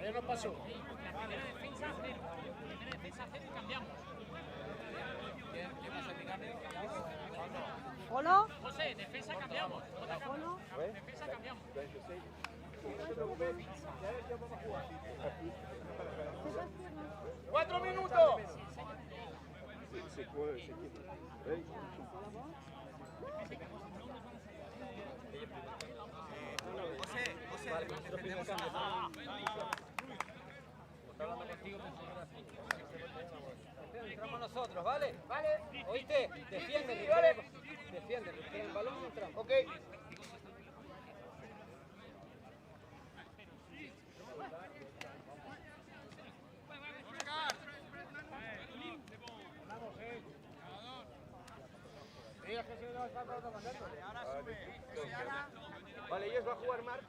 Ya no pasó. ¿Polo? José, defensa cambiamos. ¿Polo? Defensa cambiamos. 4 minutos. Entramos nosotros, ¿vale? ¿Vale? ¿Oíste? Defiende, defiende, el balón no entra. Ok. Vale, ellos va a jugar Marc,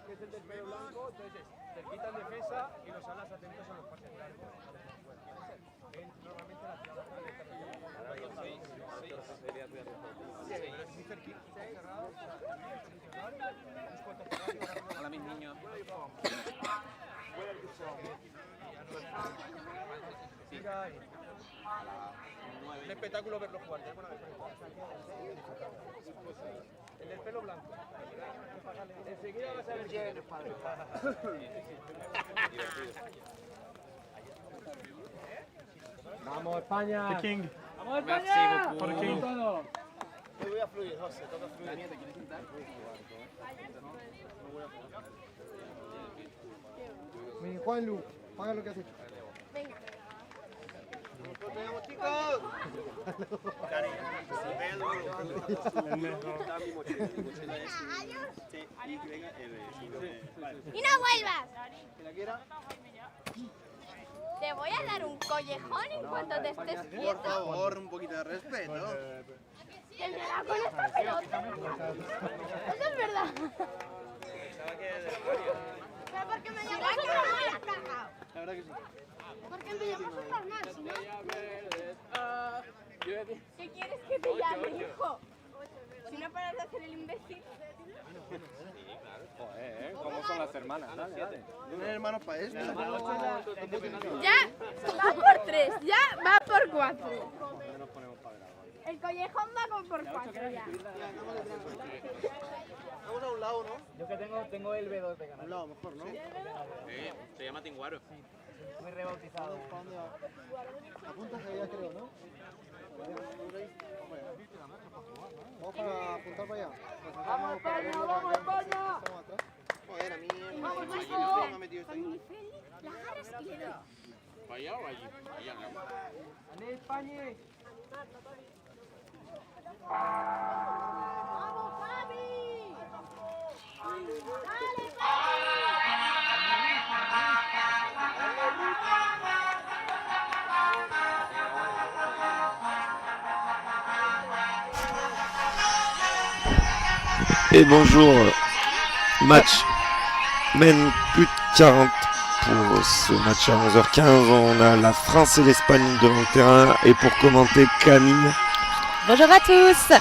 que es el del pelo blanco, entonces cerquita en defensa y los alas atentos a los pases largos. Normalmente la ciudad Hola mis niños. Un espectáculo verlo jugar. El del pelo blanco. Enseguida vas a ver quién es padre. Vamos, España. The King. Vamos, España. For the King. Hoy voy a fluir, José. Toca fluir. Mi Juanlu, paga lo que has hecho. Venga. ¡Nos vemos, chicos! ¡Y no vuelvas! ¿Que la quiera? Te voy a dar un collejón en cuanto te estés Por quieto. favor, un poquito de respeto. Que me da con esta pelota. Eso es verdad. Pero porque me llamas normal, cagao. La verdad que sí. Porque me llamas normal, si no. ¿Qué quieres que te llame, hijo? Si no paras de hacer el imbécil. Joder, ¿cómo son las hermanas? Dale, dale. ¿Tienes hermanos para esto? Ya va por 3, ya va por 4. El collejón va por 4 ya. Vamos a un lado, ¿no? Yo que tengo el B2 de A ganar. un lado mejor, ¿no? Se llama Tinguaro. Muy rebautizado. ¿Para dónde va? Apuntas allá, creo, ¿no? Vamos para apuntar para allá. ¡Vamos, España! ¡Vamos, España! Estamos atrás. Joder, a mí Vamos, me hijo. ha metido esto Con mi ahí. Feli, la agarras y le doy. ¿Para allá o allí? Allá, ¿no? ¡Ale, España! ¡Vamos, Fabi! ¡Dale, Et bonjour, match mène plus de 40 pour ce match à 11h15. On a la France et l'Espagne devant le terrain et pour commenter Camille. Bonjour à tous.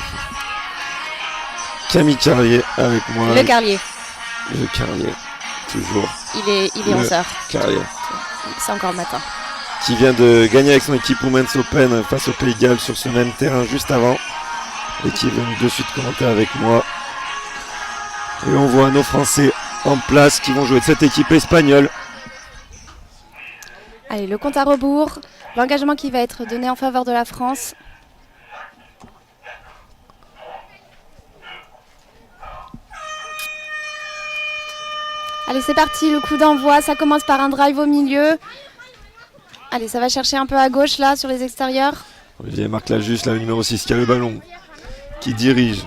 Camille Carlier avec moi. Le Carlier. Le Carlier, toujours. Il est Le 11h. Carlier. C'est encore le matin. Qui vient de gagner avec son équipe Women's Open face au Pays de Galles sur ce même terrain juste avant. Et qui est venu de suite commenter avec moi. Et on voit nos Français en place qui vont jouer de cette équipe espagnole. Allez, le compte à rebours. L'engagement qui va être donné en faveur de la France. Allez, c'est parti, le coup d'envoi. Ça commence par un drive au milieu. Allez, ça va chercher un peu à gauche, là, sur les extérieurs. Olivier marque là juste, là, le numéro 6 qui a le ballon, qui dirige.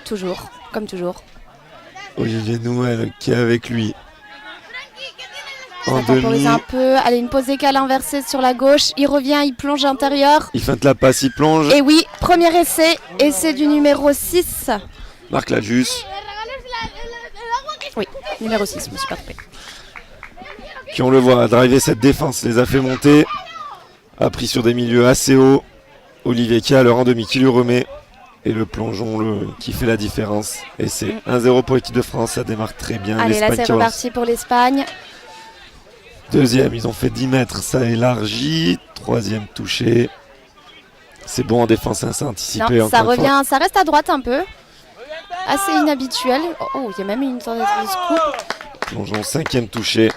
Toujours, comme toujours. Olivier Nouel qui est avec lui. Ça En temporise demi, un peu. Allez, une pause décale inversée sur la gauche. Il revient, il plonge intérieur. il feinte la passe, il plonge. Et oui, premier essai. Essai du numéro 6. Marc Lajus, Oui, numéro 6, je me suis pas trompée. qui on le voit, a drivé cette défense, les a fait monter. A pris sur des milieux assez hauts. Olivier qui a le rang demi qui lui remet. et le plongeon qui fait la différence. Et c'est 1-0 pour l'équipe de France, ça démarre très bien. Allez, là L'Espagne c'est reparti pour l'Espagne. Deuxième, ils ont fait 10 mètres, ça élargit. Troisième touché. C'est bon en défense, hein, ça a anticipé. Non, ça encore une fois. revient, ça reste à droite un peu. Assez inhabituel. Oh, il y a même une tentative de scoop. Plongeon, cinquième touché.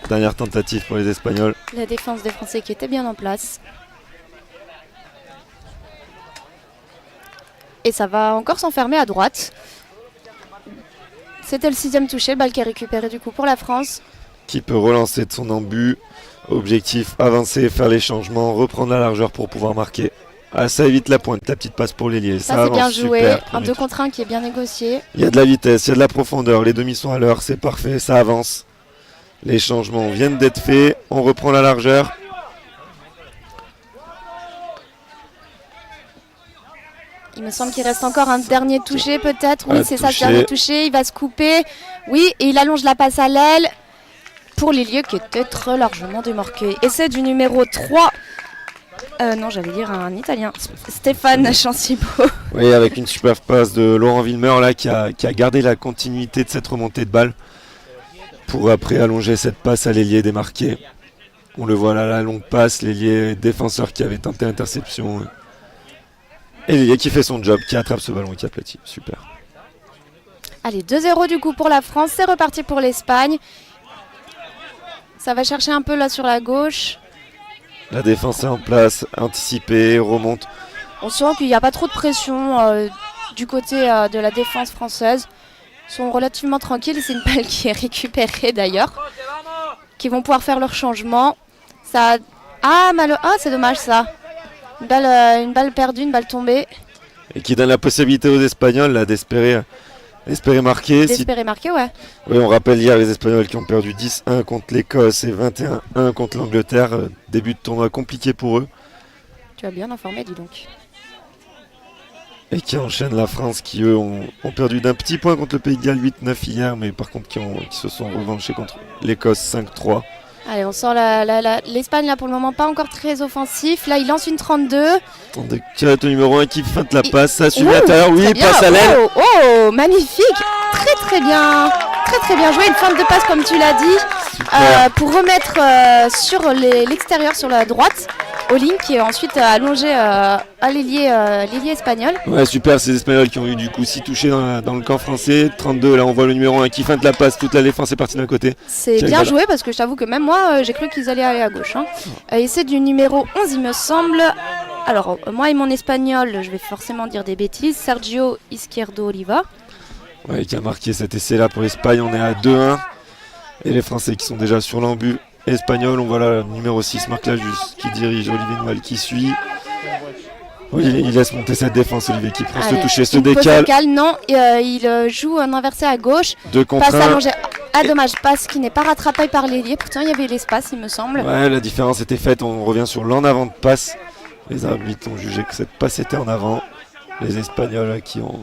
Dernière tentative pour les Espagnols. La défense des Français qui était bien en place. Et ça va encore s'enfermer à droite. C'était le 6e touché, balle qui est récupérée du coup pour la France. Qui peut relancer de son embut. Objectif, avancer, faire les changements, reprendre la largeur pour pouvoir marquer. Ah, ça évite la pointe, la petite passe pour l'ailier. Ça c'est bien joué, super, un 2 contre 1 qui est bien négocié. Il y a de la vitesse, il y a de la profondeur, les demi sont à l'heure, c'est parfait, ça avance. Les changements viennent d'être faits, on reprend la largeur. Il me semble qu'il reste encore un dernier touché peut-être. Oui, Un c'est ça, touché. ce dernier touché. Il va se couper. Oui, et il allonge la passe à l'aile pour l'ailier qui était très largement démarqué. Essai du numéro 3. Non, j'allais dire un Italien. Stéphane Chancibo. Oui, avec une superbe passe de Laurent Villemeur là, qui a gardé la continuité de cette remontée de balle pour après allonger cette passe à l'ailier démarqué. On le voit là, la longue passe, l'ailier défenseur qui avait tenté l'interception. Et l'ailier qui fait son job, qui attrape ce ballon et qui aplatit. Super. Allez, 2-0 du coup pour la France. C'est reparti pour l'Espagne. Ça va chercher un peu là sur la gauche. La défense est en place, anticipée, remonte. On sent qu'il n'y a pas trop de pression du côté de la défense française. Ils sont relativement tranquilles. C'est une balle qui est récupérée d'ailleurs. Qui vont pouvoir faire leur changement. Ça... Ah, c'est dommage ça. Une balle perdue, une balle tombée. Et qui donne la possibilité aux Espagnols là, d'espérer marquer. D'espérer marquer, ouais. Oui, on rappelle hier les Espagnols qui ont perdu 10-1 contre l'Écosse et 21-1 contre l'Angleterre. Début de tournoi compliqué pour eux. Tu as bien informé, dis donc. Et qui enchaînent la France qui, eux, ont perdu d'un petit point contre le Pays de Galles 8-9 hier, mais par contre qui se sont revanchés contre l'Écosse 5-3. Allez, on sort l'Espagne là pour le moment pas encore très offensif. Là, il lance une 32. Tirette au numéro 1 qui feinte la passe, ça suit Ouh, l'intérieur, oui, très bien. passe à l'aile. Oh, magnifique. Très bien. Très bien joué. Une feinte de passe comme tu l'as dit. Pour remettre sur l'extérieur, sur la droite. Olin qui est ensuite allongé à l'ailier espagnol. Ouais, super, ces Espagnols qui ont eu du coup 6 touchés dans le camp français. 32, là on voit le numéro 1 qui feinte la passe, toute la défense est partie d'un côté. C'est bien joué parce que je t'avoue que même moi j'ai cru qu'ils allaient aller à gauche. Hein. Et c'est du numéro 11 il me semble. Alors moi et mon espagnol, je vais forcément dire des bêtises. Sergio Izquierdo Oliva. Ouais, qui a marqué cet essai là pour l'Espagne, on est à 2-1. Et les Français qui sont déjà sur l'embut espagnol, on voit là le numéro 6, Marc Lajus, qui dirige, Olivier Noël qui suit. Oui, il laisse monter cette défense, Olivier qui prend ce toucher, se décale. Non, il joue un inversé à gauche. 2 contre 1. Passe allongée. Ah dommage, passe qui n'est pas rattrapée par l'ailier. Pourtant il y avait l'espace il me semble. Ouais, la différence était faite, on revient sur l'en avant de passe. Les arbitres ont jugé que cette passe était en avant. Les Espagnols qui ont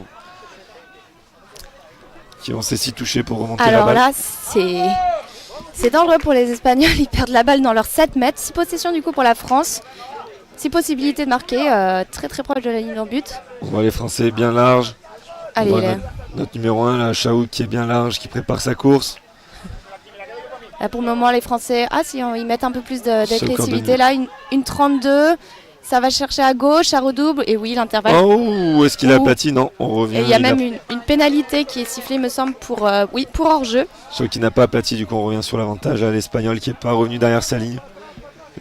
ces 6 touchés pour remonter la balle. Alors là, c'est dangereux pour les Espagnols. Ils perdent la balle dans leurs 7 mètres. 6 possessions du coup pour la France. 6 possibilités de marquer. Très proche de la ligne d'en but. On voit les Français bien larges. Allez, on voit notre numéro 1, là, Chaoud, qui est bien large, qui prépare sa course. Là, pour le moment, les Français, ils mettent un peu plus d'agressivité. Là, une 32. Ça va chercher à gauche, ça redouble. Et oui, l'intervalle. Oh, est-ce qu'il a aplati? Non, on revient. Et il y a même une pénalité qui est sifflée, me semble, pour hors-jeu. Sauf qu'il n'a pas aplati, du coup, on revient sur l'avantage à l'Espagnol qui n'est pas revenu derrière sa ligne.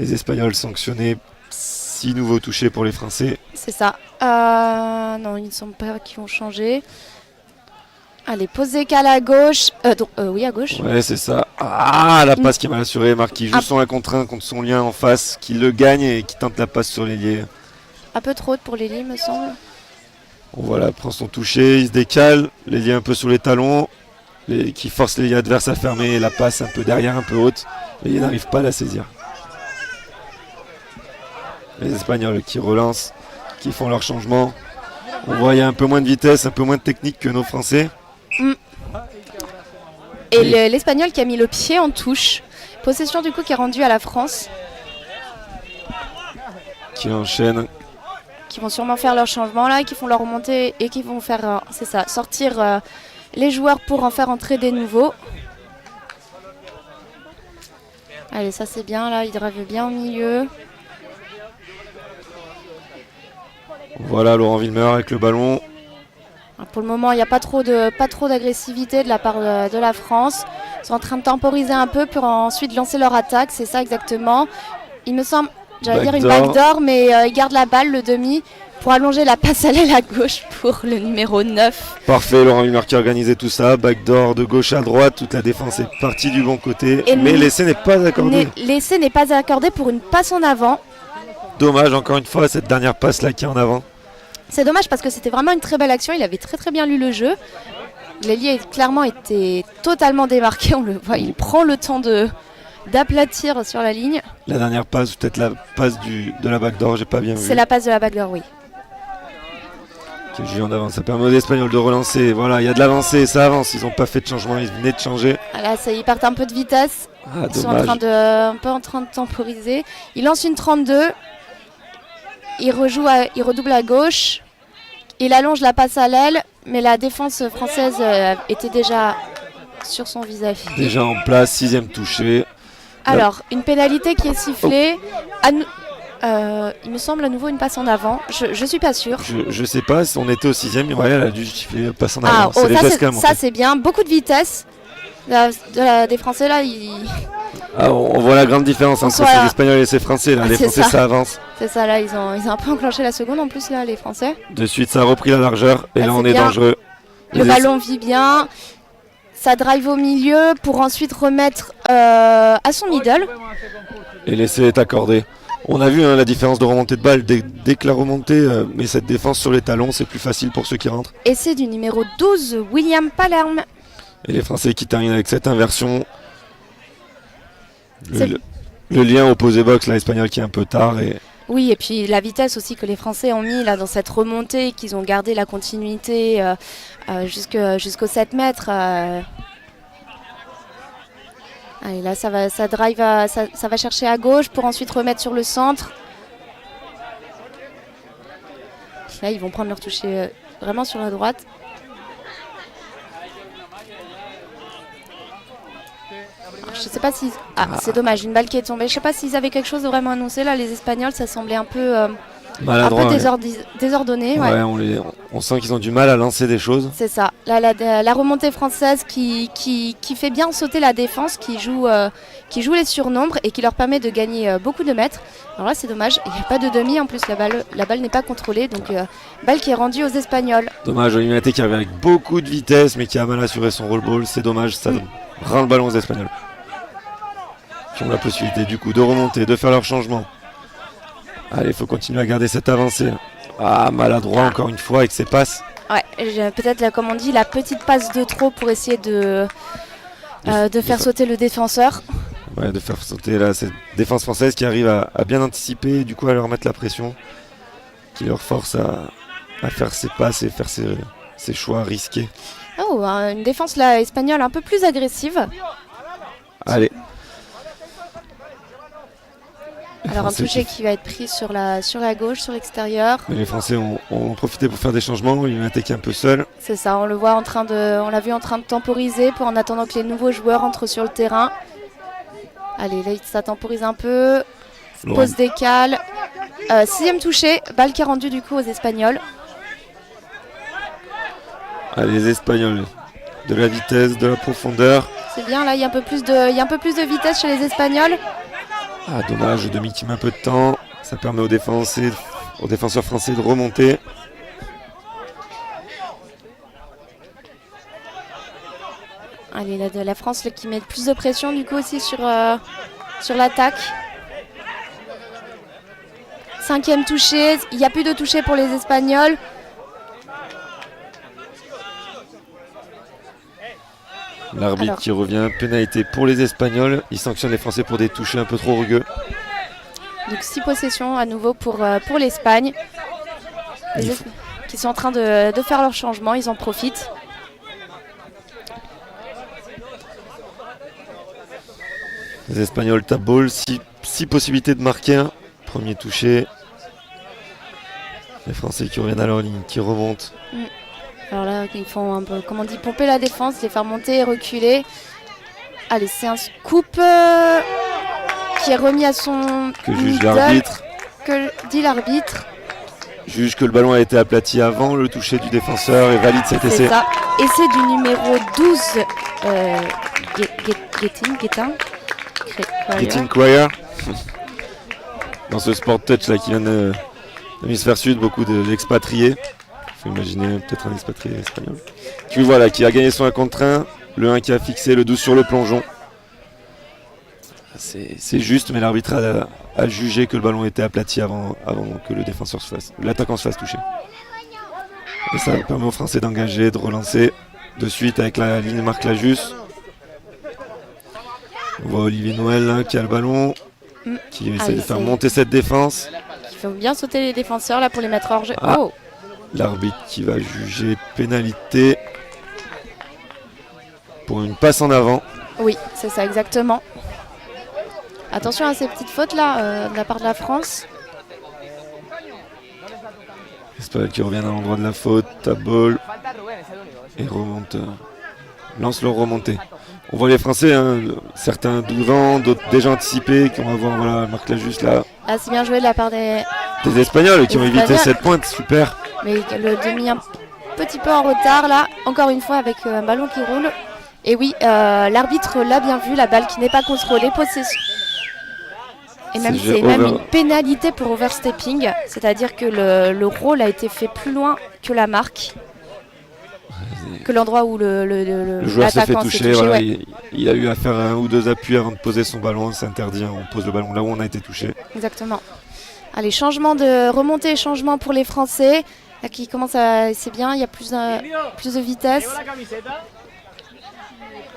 Les Espagnols sanctionnés, 6 nouveaux touchés pour les Français. C'est ça. Non, ils ne sont pas qui vont changer. Allez, posé cale à gauche. Oui, à gauche. Ouais, c'est ça. Ah, la passe qui est mal assurée. Marc qui joue son 1 contre 1 contre son lien en face, qui le gagne et qui tente la passe sur l'ailier. Un peu trop haute pour l'ailier, me semble. On voit là, prend son toucher, il se décale. L'ailier un peu sur les talons, qui force l'ailier adverse à fermer. Et la passe un peu derrière, un peu haute. L'ailier n'arrive pas à la saisir. Les Espagnols qui relancent, qui font leur changement. On voit il y a un peu moins de vitesse, un peu moins de technique que nos Français. Et l'Espagnol qui a mis le pied en touche. Possession du coup qui est rendue à la France. Qui enchaîne, qui vont sûrement faire leur changement là, qui font leur remontée et qui vont faire, c'est ça, sortir les joueurs pour en faire entrer des nouveaux. Allez, ça c'est bien là, il drive bien au milieu. Voilà Laurent Villemeur avec le ballon. Pour le moment, il n'y a pas trop d'agressivité de la part de la France. Ils sont en train de temporiser un peu pour ensuite lancer leur attaque, c'est ça exactement. Il me semble, j'allais dire une backdoor, mais ils gardent la balle, le demi, pour allonger la passe à l'aile à gauche pour le numéro 9. Parfait, Laurent Villemeur qui a organisé tout ça. Backdoor de gauche à droite, toute la défense est partie du bon côté. Mais l'essai n'est pas accordé. L'essai n'est pas accordé pour une passe en avant. Dommage encore une fois cette dernière passe là qui est en avant. C'est dommage parce que c'était vraiment une très belle action, il avait très bien lu le jeu. L'ailier clairement était totalement démarqué, on le voit, il prend le temps d'aplatir sur la ligne. La dernière passe, peut-être la passe de la backdoor, j'ai pas bien vu. C'est la passe de la backdoor, oui. Qui est juste en avance, ça permet aux Espagnols de relancer. Voilà, il y a de l'avancée, ça avance, ils n'ont pas fait de changement, ils venaient de changer. Là, ça, ils partent un peu de vitesse, ils sont un peu en train de temporiser. Ils lancent une 32. Il redouble à gauche, il allonge la passe à l'aile, mais la défense française était déjà sur son vis-à-vis. Déjà en place, 6e touché. Alors, une pénalité qui est sifflée. Il me semble à nouveau une passe en avant, je suis pas sûre. Je sais pas, on était au 6e, ouais, elle a dû siffler passe en avant. Ça c'est bien, beaucoup de vitesse. Des Français là, on voit la grande différence entre ces Espagnols et ces Français. Là. Les Français, ça avance. C'est ça, là, ils ont un peu enclenché la seconde en plus, là, les Français. De suite, ça a repris la largeur et là, on est dangereux. Le ballon vit bien. Ça drive au milieu pour ensuite remettre à son middle. Et l'essai est accordé. On a vu la différence de remontée de balle dès que la remontée, mais cette défense sur les talons, c'est plus facile pour ceux qui rentrent. Essai du numéro 12, William Palerme. Et les Français qui terminent avec cette inversion. Le lien opposé box, l'Espagnol qui est un peu tard. Oui, et puis la vitesse aussi que les Français ont mis là dans cette remontée, qu'ils ont gardé la continuité jusqu'aux 7 mètres. Allez, là, ça va chercher à gauche pour ensuite remettre sur le centre. Là, ils vont prendre leur toucher vraiment sur la droite. Alors, je sais pas si... c'est dommage, une balle qui est tombée. Je sais pas s'ils avaient quelque chose de vraiment annoncé. Là, les Espagnols, ça semblait un peu... maladroit, désordonné. Ouais, on sent qu'ils ont du mal à lancer des choses. C'est ça. Là, la remontée française qui fait bien sauter la défense, qui joue les surnombres et qui leur permet de gagner beaucoup de mètres. Alors là, c'est dommage. Il n'y a pas de demi. En plus, la balle n'est pas contrôlée. Donc, balle qui est rendue aux Espagnols. Dommage, Olivier qui arrive avec beaucoup de vitesse, mais qui a mal assuré son roll ball. C'est dommage, ça rend le ballon aux Espagnols. Qui ont la possibilité, du coup, de remonter, de faire leur changement. Allez, il faut continuer à garder cette avancée. Maladroit encore une fois avec ses passes. Ouais, peut-être, comme on dit, la petite passe de trop pour essayer de faire sauter le défenseur. Ouais, de faire sauter là, cette défense française qui arrive à bien anticiper et du coup à leur mettre la pression. Qui leur force à faire ses passes et faire ses choix risqués. Une défense là, espagnole un peu plus agressive. Allez. Alors un toucher qui va être pris sur la gauche, sur l'extérieur. Mais les Français ont profité pour faire des changements, ils ont attaqué un peu seul. C'est ça, on l'a vu en train de temporiser en attendant que les nouveaux joueurs entrent sur le terrain. Allez, là ça temporise un peu. Pause décale. 6e touché, balle qui est rendue du coup aux Espagnols. Allez, les Espagnols, de la vitesse, de la profondeur. C'est bien, là il y a un peu plus de vitesse chez les Espagnols. Dommage, demi qui met un peu de temps. Ça permet aux défenseurs français de remonter. Allez, là, la France qui met plus de pression du coup aussi sur l'attaque. 5e touché, il n'y a plus de touché pour les Espagnols. L'arbitre qui revient, pénalité pour les Espagnols. Il sanctionne les Français pour des touchés un peu trop rugueux. Donc 6 possessions à nouveau pour l'Espagne. Qui sont en train de faire leur changement, ils en profitent. Les Espagnols tap-ball, 6 possibilités de marquer un. Premier touché. Les Français qui reviennent à leur ligne, qui remontent. Alors là, ils font un peu, comment on dit, pomper la défense, les faire monter et reculer. Allez, c'est un scoop qui est remis à son Que juge idole. l'arbitre. Que dit l'arbitre. Juge que le ballon a été aplati avant le toucher du défenseur et valide cet C'est essai. ça. Essai du numéro 12, Getting. Getting Crier. Dans ce sport touch là qui vient de l'hémisphère sud, beaucoup d'expatriés. Il faut imaginer peut-être un expatrié espagnol. Qui voilà, qui a gagné son 1 contre 1. Le 1 qui a fixé, le 12 sur le plongeon. C'est juste, mais l'arbitre a jugé que le ballon était aplati avant que le défenseur l'attaquant se fasse toucher. Et ça permet aux Français d'engager, de relancer de suite avec la ligne Marc Lajus. On voit Olivier Noël là, qui a le ballon, qui essaie de faire monter cette défense. Il faut bien sauter les défenseurs là pour les mettre hors jeu. Ah. Oh, L'arbitre qui va juger pénalité pour une passe en avant. oui, c'est ça exactement. Attention à ces petites fautes là de la part de la France. Espérel qui revient à l'endroit de la faute, tape ball et remonte, lance leur remontée. On voit les Français, hein, certains devant, d'autres déjà anticipés, qui vont avoir voilà, Marc Lajus là. Ah, c'est bien joué de la part des... Des Espagnols qui ont évité Espagnols. cette pointe, super. Mais le demi un petit peu en retard là, encore une fois avec un ballon qui roule. Et oui, l'arbitre l'a bien vu, la balle qui n'est pas contrôlée, possession. Et même C'est c'est même over. une pénalité pour overstepping, c'est-à-dire que le rôle a été fait plus loin que la marque, que l'endroit où Le joueur s'est fait l'attaquant toucher, voilà, ouais. il a eu à faire 1 ou 2 appuis avant de poser son ballon, c'est interdit, hein, on pose le ballon là où on a été touché. Exactement. Allez, changement de remontée et changement pour les Français. Là, qui commence à... C'est bien, il y a plus de vitesse.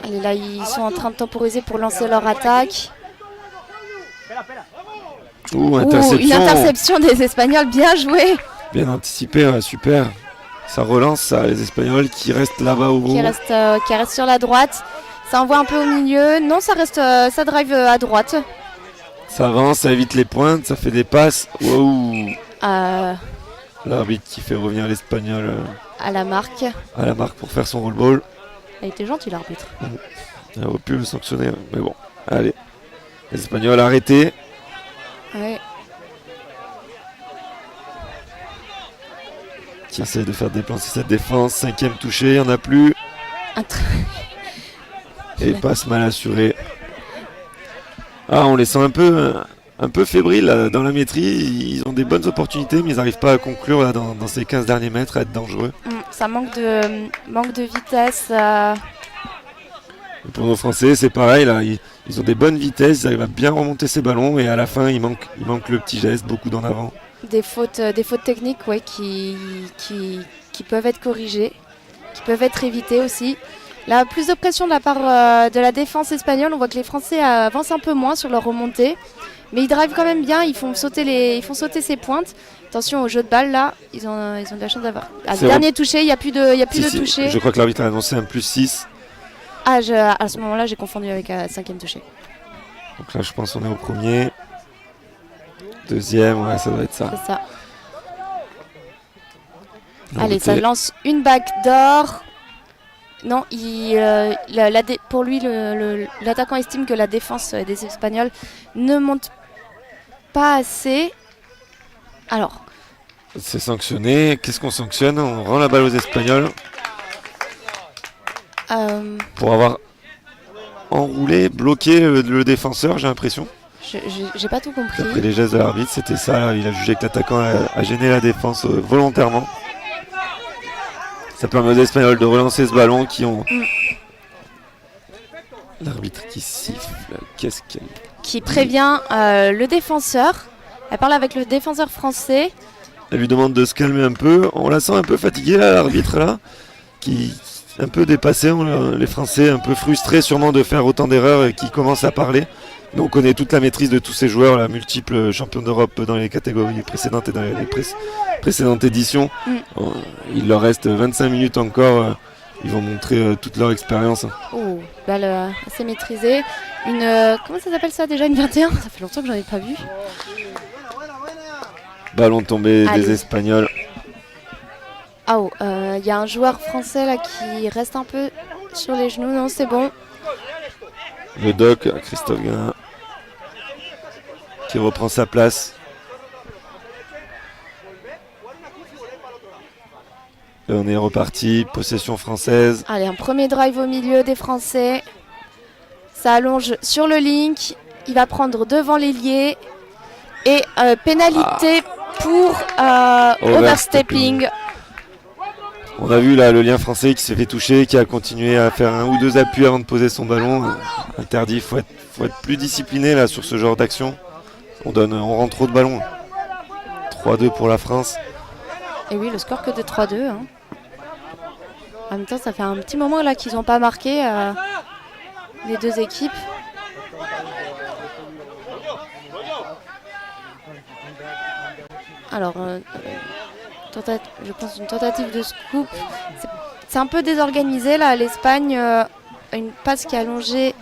Allez, là, ils sont en train de temporiser pour lancer leur attaque. Ouh, Ouh, interception, une interception des Espagnols, bien joué. bien anticipé, ouais, super. Ça relance ça, les Espagnols qui restent là-bas au Qui reste sur la droite. Ça envoie un peu au milieu. Non, ça reste, ça drive à droite. Ça avance, ça évite les pointes, ça fait des passes. Wow. L'arbitre qui fait revenir l'Espagnol À la marque. à la marque pour faire son roll ball. Elle était gentille, l'arbitre. Il aurait pu le sanctionner, mais bon, allez. Les Espagnols arrêtés. Ouais. Qui essaie de faire déplacer cette défense. 5e touché, il n'y en a plus. Et passe mal assuré. Ah, on les sent un peu fébriles là, dans la maîtrise. Ils ont des bonnes opportunités, mais ils n'arrivent pas à conclure là, dans ces 15 derniers mètres, à être dangereux. Ça manque de vitesse. Et pour nos Français, c'est pareil. Là, ils ont des bonnes vitesses, ils arrivent à bien remonter ces ballons. Et à la fin, il manque le petit geste, beaucoup d'en avant. Des fautes techniques ouais, qui peuvent être corrigées, qui peuvent être évitées aussi. Là, plus de pression de la part de la défense espagnole. On voit que les Français avancent un peu moins sur leur remontée. Mais ils drivent quand même bien, ils font sauter ces pointes. Attention au jeu de balle là, ils ont de la chance d'avoir. Le dernier touché, il n'y a plus de touché. Je crois que l'arbitre a annoncé un +6. Ah, à ce moment-là, j'ai confondu avec un 5e touché. Donc là, je pense qu'on est au premier. 2e, ouais, ça doit être ça. C'est ça. Allez, ça lance une bague d'or. Non, pour lui, l'attaquant estime que la défense des Espagnols ne monte pas assez. Alors. C'est sanctionné. Qu'est-ce qu'on sanctionne? On rend la balle aux Espagnols. Pour avoir enroulé, bloqué le défenseur, j'ai l'impression. J'ai pas tout compris. Après les gestes de l'arbitre, c'était ça. Il a jugé que l'attaquant a gêné la défense volontairement. Ça permet aux Espagnols de relancer ce ballon qui ont... L'arbitre qui siffle, qu'est-ce qu'elle... Qui prévient le défenseur. Elle parle avec le défenseur français. Elle lui demande de se calmer un peu. On la sent un peu fatiguée là, l'arbitre là. Qui est un peu dépassé. Les Français un peu frustrés sûrement de faire autant d'erreurs et qui commencent à parler. Mais on connaît toute la maîtrise de tous ces joueurs, là, multiples champions d'Europe dans les catégories précédentes et dans les précédentes éditions. Il leur reste 25 minutes encore. Ils vont montrer toute leur expérience. Oh, balle assez maîtrisée. Comment ça s'appelle ça déjà? Une 21? Ça fait longtemps que j'en ai pas vu. Ballon tombé des Espagnols. Ah oh, y a un joueur français là qui reste un peu sur les genoux. Non, c'est bon. Le doc, Christophe Guin, qui reprend sa place. Et on est reparti, possession française. Allez, un premier drive au milieu des Français. Ça allonge sur le link. Il va prendre devant l'ailier. Et pénalité pour overstepping. On a vu là le lien français qui s'est fait toucher, qui a continué à faire 1 ou 2 appuis avant de poser son ballon. Interdit, faut être plus discipliné là sur ce genre d'action. On rend trop de ballons. 3-2 pour la France. Et oui, le score que de 3-2. Hein. En même temps, ça fait un petit moment là qu'ils n'ont pas marqué les deux équipes. Alors, je pense une tentative de scoop. C'est un peu désorganisé là. L'Espagne, une passe qui est allongée.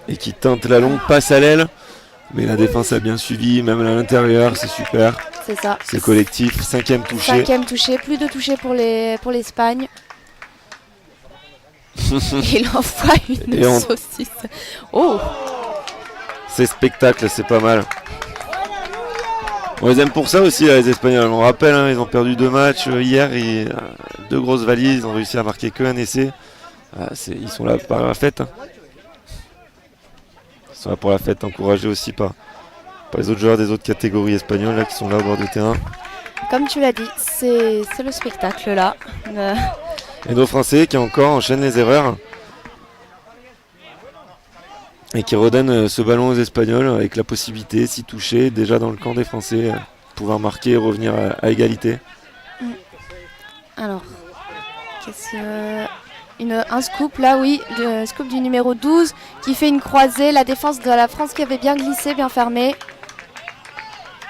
Et qui tente la longue passe à l'aile. Mais la défense a bien suivi, même à l'intérieur, c'est super. C'est ça. C'est collectif, 5e touché. 5e touché, plus de touchés pour l'Espagne. Il envoie une saucisse. Oh! C'est spectacle, c'est pas mal. On les aime pour ça aussi, là, les Espagnols. On rappelle, hein, ils ont perdu 2 matchs hier, 2 grosses valises, ils ont réussi à marquer qu'un essai. Ils sont là par la fête. Hein. Ils sont là pour la fête, encouragés aussi par les autres joueurs des autres catégories espagnoles là, qui sont là au bord du terrain. Comme tu l'as dit, c'est le spectacle là. Et nos Français qui encore enchaînent les erreurs et qui redonnent ce ballon aux Espagnols avec la possibilité, si touché, déjà dans le camp des Français, de pouvoir marquer et revenir à égalité. Alors, un scoop là, oui, le scoop du numéro 12 qui fait une croisée, la défense de la France qui avait bien glissé, bien fermé.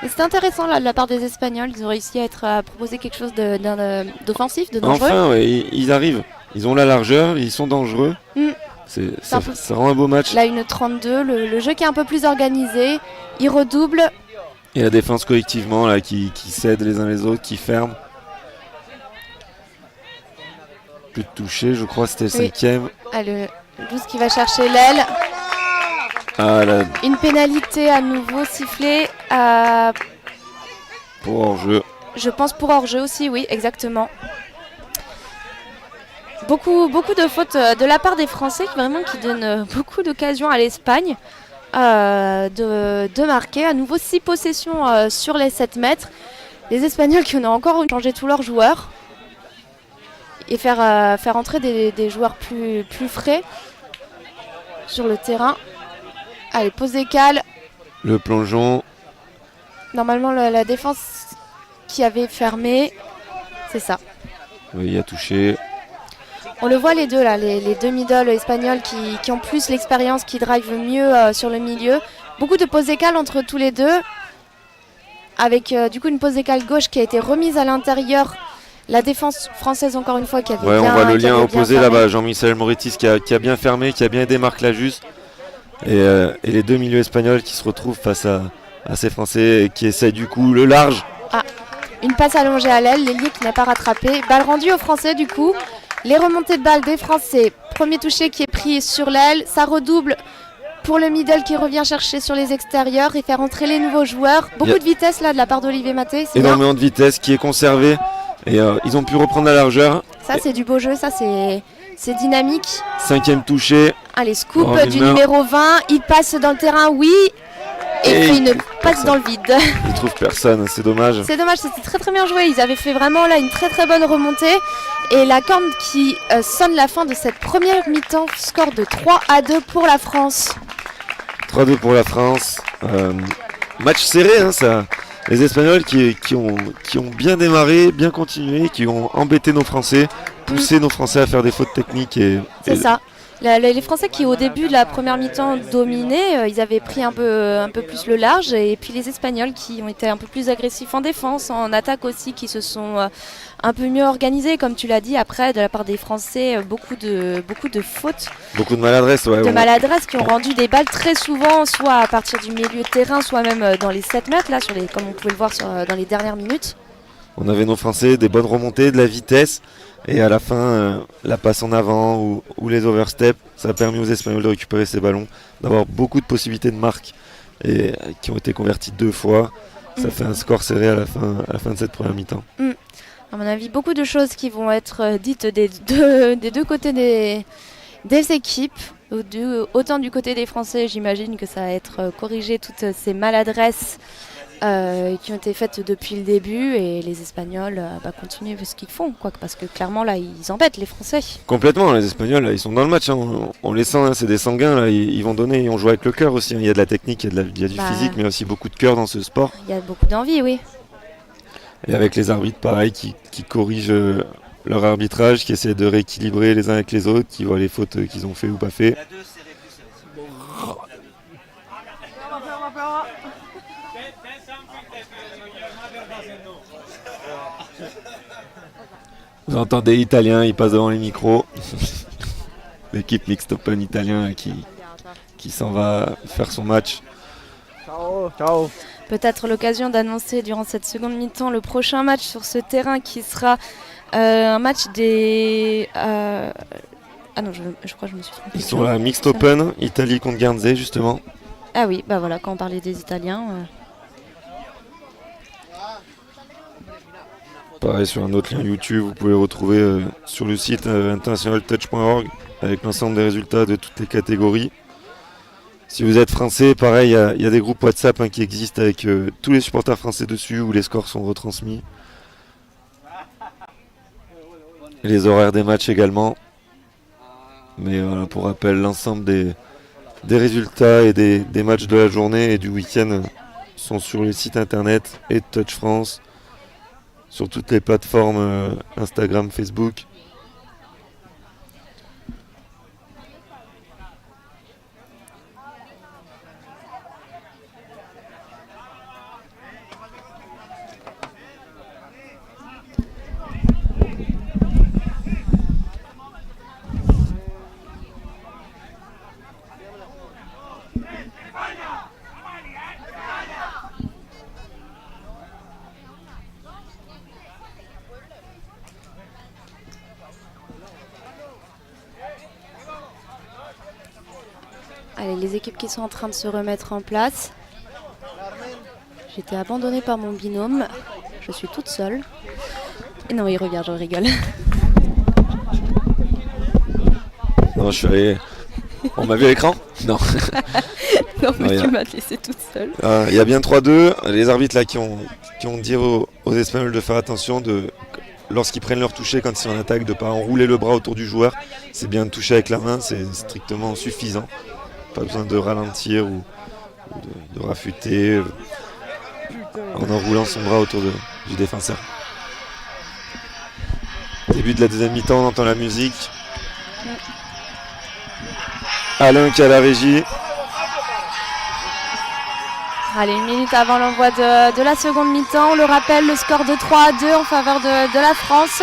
Et c'était intéressant là de la part des Espagnols, ils ont réussi à proposer quelque chose d'offensif, de dangereux. Enfin, ouais, ils arrivent, ils ont la largeur, ils sont dangereux. Ça rend un beau match. Là, une 32, le jeu qui est un peu plus organisé, il redouble. Et la défense collectivement là, qui cède les uns les autres, qui ferme. Plus de toucher, je crois, c'était le 5e. Ah, le 12 qui va chercher l'aile. Une pénalité à nouveau sifflée. Pour hors-jeu. Je pense pour hors-jeu aussi, oui, exactement. Beaucoup de fautes de la part des Français qui donnent beaucoup d'occasions à l'Espagne de marquer. À nouveau 6 possessions sur les 7 mètres. Les Espagnols qui ont encore changé tous leurs joueurs. Et faire entrer des joueurs plus frais sur le terrain. Allez, pose des cales. Le plongeon. Normalement, la défense qui avait fermé, c'est ça. Oui, il a touché. On le voit les deux là, les deux middle espagnols qui ont plus l'expérience, qui drivent mieux sur le milieu. Beaucoup de pose des cales entre tous les deux. Avec du coup une pose des cales gauche qui a été remise à l'intérieur. La défense française, encore une fois, qui avait bien... on voit le lien opposé là-bas. Jean-Michel Moretis qui a bien fermé, qui a bien aidé Marc Lajus. Et les deux milieux espagnols qui se retrouvent face à ces Français et qui essayent du coup le large. Une passe allongée à l'aile, l'ailier qui n'a pas rattrapé. Balle rendue aux Français du coup. Les remontées de balles des Français. Premier touché qui est pris sur l'aile. Ça redouble pour le middle qui revient chercher sur les extérieurs et faire entrer les nouveaux joueurs. Beaucoup de vitesse là de la part d'Olivier Maté. Énormément de vitesse qui est conservée. Et ils ont pu reprendre la largeur. Ça c'est du beau jeu, ça c'est dynamique. 5e touché. Allez, scoop du numéro 20. Il passe dans le terrain, oui. Et fait une passe dans le vide. Il trouve personne, c'est dommage. C'est dommage, c'était très très bien joué. Ils avaient fait vraiment là une très très bonne remontée. Et la corne qui sonne la fin de cette première mi-temps. Score de 3-2 pour la France. 3-2 pour la France. Match serré, hein, ça. Les Espagnols qui ont bien démarré, bien continué, qui ont embêté nos Français, poussé nos Français à faire des fautes techniques. C'est ça. Les Français qui au début de la première mi-temps dominaient, ils avaient pris un peu plus le large, et puis les Espagnols qui ont été un peu plus agressifs en défense, en attaque aussi, qui se sont un peu mieux organisés, comme tu l'as dit. Après, de la part des Français, beaucoup de fautes, Beaucoup de maladresse, ouais. maladresses qui ont rendu des balles très souvent, soit à partir du milieu de terrain, soit même dans les 7 mètres, là, comme on pouvait le voir dans les dernières minutes. On avait nos Français, des bonnes remontées, de la vitesse. Et à la fin, la passe en avant ou les oversteps, ça a permis aux Espagnols de récupérer ces ballons, d'avoir beaucoup de possibilités de marque et qui ont été converties 2 fois. Ça fait un score serré à la fin de cette première mi-temps. À mon avis, beaucoup de choses qui vont être dites des deux côtés des équipes. Autant du côté des Français, j'imagine que ça va être corrigé toutes ces maladresses qui ont été faites depuis le début, et les Espagnols continuent ce qu'ils font, parce que clairement là ils embêtent les Français. Complètement, les Espagnols, là, ils sont dans le match, hein. On les sent, hein, c'est des sanguins, là, ils vont donner, on joue avec le cœur aussi, hein. Il y a de la technique, il y a du physique, mais aussi beaucoup de cœur dans ce sport. Il y a beaucoup d'envie, oui. Et avec les arbitres, pareil, qui corrigent leur arbitrage, qui essaient de rééquilibrer les uns avec les autres, qui voient les fautes qu'ils ont fait ou pas fait. Vous entendez italien, il passe devant les micros. L'équipe mixte open italien qui s'en va faire son match. Ciao. Peut-être l'occasion d'annoncer durant cette seconde mi-temps le prochain match sur ce terrain, qui sera un match des... Ah non, je crois que je me suis trompée. Ils sont là, mixte open, Italie contre Guernsey justement. Ah oui, voilà, quand on parlait des Italiens... Pareil, sur un autre lien YouTube, vous pouvez retrouver sur le site internationaltouch.org avec l'ensemble des résultats de toutes les catégories. Si vous êtes français, pareil, il y a des groupes WhatsApp, hein, qui existent avec tous les supporters français dessus, où les scores sont retransmis. Et les horaires des matchs également. Mais voilà, pour rappel, l'ensemble des résultats et des matchs de la journée et du week-end sont sur le site internet et Touch France, sur toutes les plateformes Instagram, Facebook. Allez, les équipes qui sont en train de se remettre en place. J'étais abandonnée par mon binôme. Je suis toute seule. Et non, il regarde, je rigole. Non, je suis allé... On m'a vu à l'écran ? Non. Non, mais tu m'as laissée toute seule. Il y a bien 3-2. Les arbitres là qui ont dit aux Espagnols de faire attention, lorsqu'ils prennent leur toucher quand ils sont en attaque, de ne pas enrouler le bras autour du joueur. C'est bien de toucher avec la main, c'est strictement suffisant. Pas besoin de ralentir ou de rafuter en enroulant son bras autour du défenseur. Début de la deuxième mi-temps, on entend la musique. Alain qui est à la régie. Allez, 1 minute avant l'envoi de la seconde mi-temps. On le rappelle, le score de 3-2 en faveur de la France.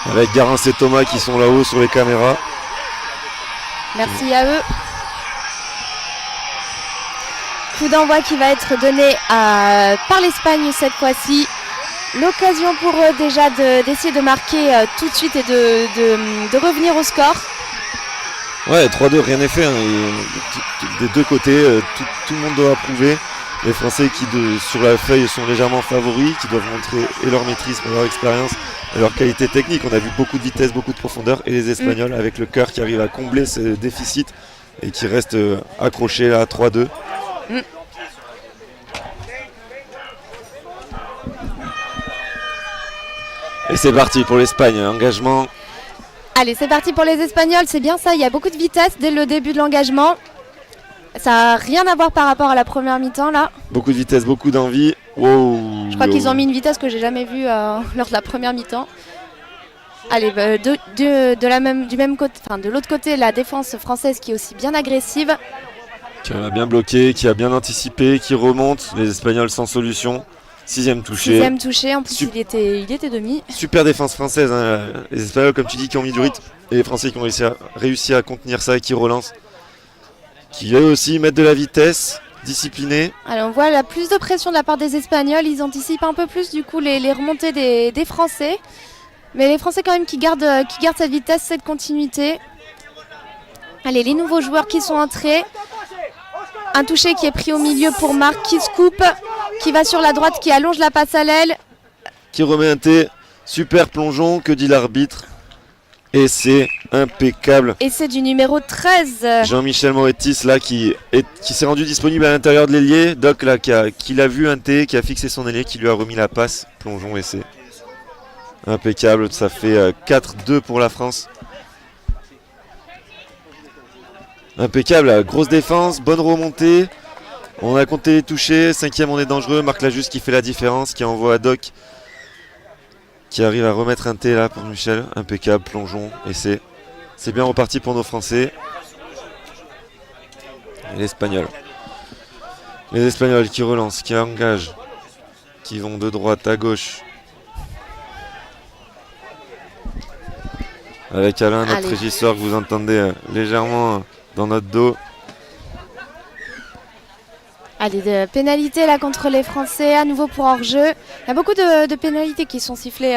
Avec Garance et Thomas qui sont là-haut sur les caméras. Merci à eux. Coup d'envoi qui va être donné par l'Espagne cette fois-ci. L'occasion pour eux déjà d'essayer de marquer tout de suite et de revenir au score. Ouais, 3-2, rien n'est fait, hein. Des deux côtés, tout le monde doit approuver. Les Français qui sur la feuille sont légèrement favoris, qui doivent montrer et leur maîtrise, et leur expérience et leur qualité technique. On a vu beaucoup de vitesse, beaucoup de profondeur, et les Espagnols avec le cœur qui arrive à combler ce déficit et qui reste accroché là à 3-2. Et c'est parti pour l'Espagne, engagement. Allez, c'est parti pour les Espagnols, c'est bien ça, il y a beaucoup de vitesse dès le début de l'engagement. Ça n'a rien à voir par rapport à la première mi-temps là. Beaucoup de vitesse, beaucoup d'envie. Wow. Je crois qu'ils ont mis une vitesse que j'ai jamais vue lors de la première mi-temps. Allez, du même côté, enfin de l'autre côté, la défense française qui est aussi bien agressive. Qui a bien bloqué, qui a bien anticipé, qui remonte. Les Espagnols sans solution. 6e touché. 6e touché, en plus il était demi. Super défense française, hein. Les Espagnols comme tu dis qui ont mis du rythme et les Français qui ont réussi à contenir ça et qui relancent. Qui eux aussi mettent de la vitesse, disciplinés. Alors on voit la plus de pression de la part des Espagnols, ils anticipent un peu plus du coup les remontées des Français. Mais les Français quand même qui gardent cette vitesse, cette continuité. Allez, les nouveaux joueurs qui sont entrés. Un touché qui est pris au milieu pour Marc, qui se coupe, qui va sur la droite, qui allonge la passe à l'aile. Qui remet un T, super plongeon, que dit l'arbitre. Et c'est impeccable. Et c'est du numéro 13. Jean-Michel Moretis là qui s'est rendu disponible à l'intérieur de l'ailier. Doc là qui l'a vu un T, qui a fixé son ailier, qui lui a remis la passe. Plongeon et c'est impeccable. Ça fait 4-2 pour la France. Impeccable, grosse défense, bonne remontée. On a compté les touchés, 5e on est dangereux. Marc Lajuste qui fait la différence, qui envoie à Doc. Qui arrive à remettre un T là pour Michel. Impeccable, plongeon. Et c'est bien reparti pour nos Français. Et l'Espagnol. Les Espagnols qui relancent, qui engagent. Qui vont de droite à gauche. Avec Alain, notre régisseur que vous entendez légèrement dans notre dos. Allez, de pénalités là contre les Français, à nouveau pour hors-jeu. Il y a beaucoup de pénalités qui sont sifflées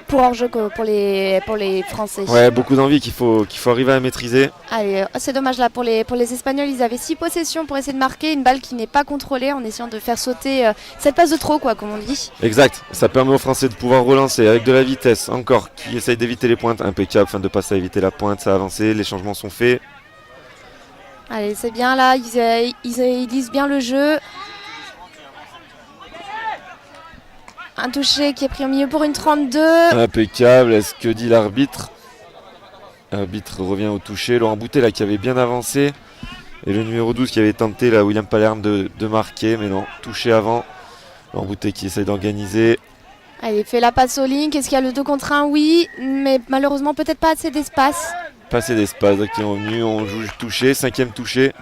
pour hors-jeu pour les Français. Ouais, beaucoup d'envie qu'il faut arriver à maîtriser. Allez, c'est dommage là pour les Espagnols, ils avaient 6 possessions pour essayer de marquer une balle qui n'est pas contrôlée en essayant de faire sauter cette passe de trop quoi, comme on dit. Exact, ça permet aux Français de pouvoir relancer avec de la vitesse, encore, qui essaye d'éviter les pointes, impeccable, fin de passer à éviter la pointe, ça a avancé, les changements sont faits. Allez, c'est bien là, ils lisent bien le jeu. Un touché qui est pris au milieu pour une 32. Impeccable, est-ce que dit l'arbitre? L'arbitre revient au touché. Laurent Boutet là qui avait bien avancé. Et le numéro 12 qui avait tenté là, William Palerme de marquer, mais non, touché avant. Laurent Boutet qui essaye d'organiser. Allez, il fait la passe au ligne. Est-ce qu'il y a le 2 contre 1? Oui, mais malheureusement peut-être pas assez d'espace. Pas assez d'espace, donc qui est revenu, on joue le touché, 5e touché.